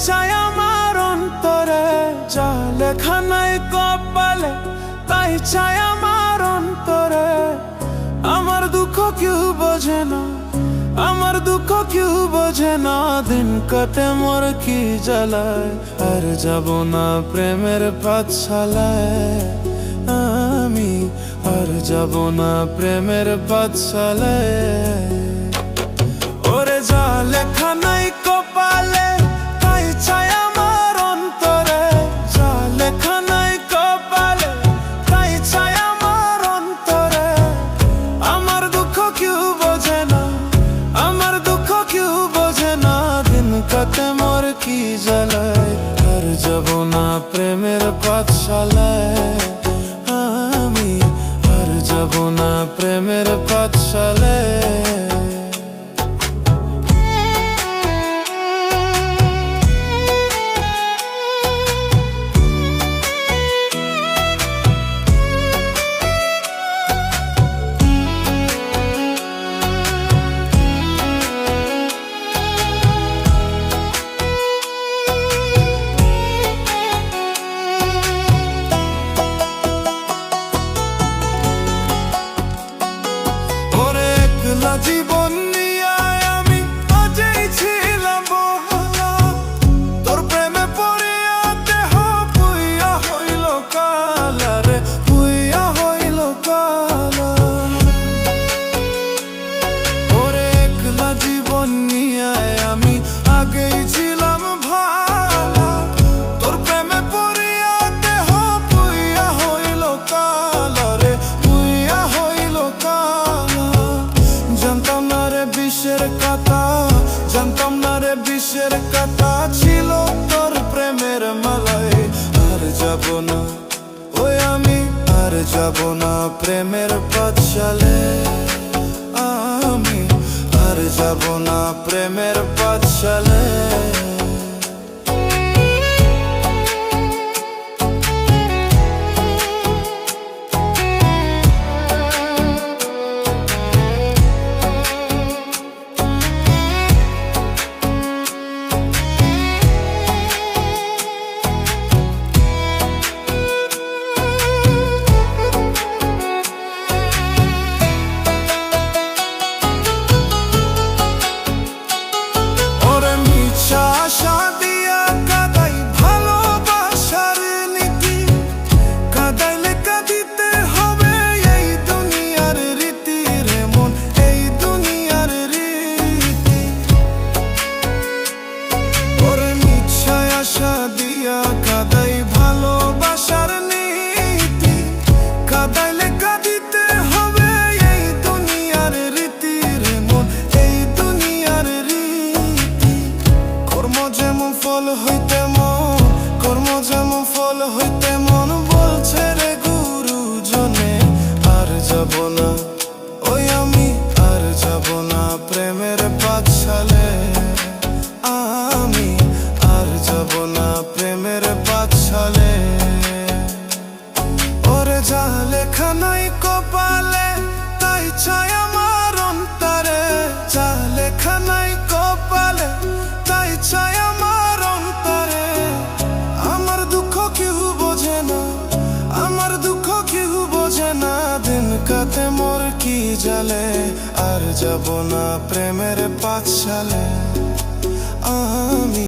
চাই আমার অন্তরে, যা লেখা নাই কপালে তাই চাই আমার অন্তরে। আমার দুঃখ কেউ বোঝে না, আমার দুঃখ কেউ বোঝে না, দিন কাটে মোর কি জ্বালায়। আর যাব না প্রেমের পাঠশালায় আমি, আর যাব না প্রেমের পাঠশালায়। ওরে যা লেখা নাই কপালে তাই চাই আমার অন্তরে, যা লেখা নাই কপালে তাই চাই আমার অন্তরে। আমার দুঃখ কেউ বোঝে না, আমার দুঃখ কেউ বোঝে না, দিন কাটে মোর কি জ্বালায়। আর যাব না প্রেমের পাঠশালায় আমি, আর যাব না প্রেমের পাঠশালায়। জীবন নিয়ে আমি আজই ছিলাম বহলা, তোর প্রেমে পড়িয়া দেহ পুইয়া হইল কালা রে, পুইয়া হইল কালা। ওরে একলা জীবন নিয়ে আমি আগেই ছিলাম ভালা, তোর প্রেমে পড়িয়া দেহ পুইয়া হইল কালা রে, পুইয়া হইল কালা। জানতাম না রে বিষের কথা, জানতাম না রে বিষের কথা ছিল তোর প্রেমের মালায়। আর যাব না ওই আমি, আর যাব না প্রেমের পাঠশালায় আমি, আর যাব না প্রেমের পাঠশালায়। কাদাই ভালোবাসার নীতি, কাদাইলে কাঁদিতে হবে এই দুনিয়ার রীতি রে মন, এই দুনিয়ার রীতি। কর্ম যেমন ফল হইতে মন, কর্ম যেমন ফল হইতে মন, বলছে রে গুরুজনে। আর যাব না ওই আমি, আর যাব না প্রেমের পাঠশালায় আমি, আর যাব না প্রেমের পাঠশালায়। ওরে যা লেখা নাই কপালে তাই চাই আমার অন্তরে, যা লেখা নাই কপালে তাই চাই আমার অন্তরে। আমার দুঃখ কেউ বোঝে না, আমার দুঃখ কেউ বোঝে না, দিন কাটে মোর কি জ্বালে। আর যাব না প্রেমের পাঠশালায় আমি।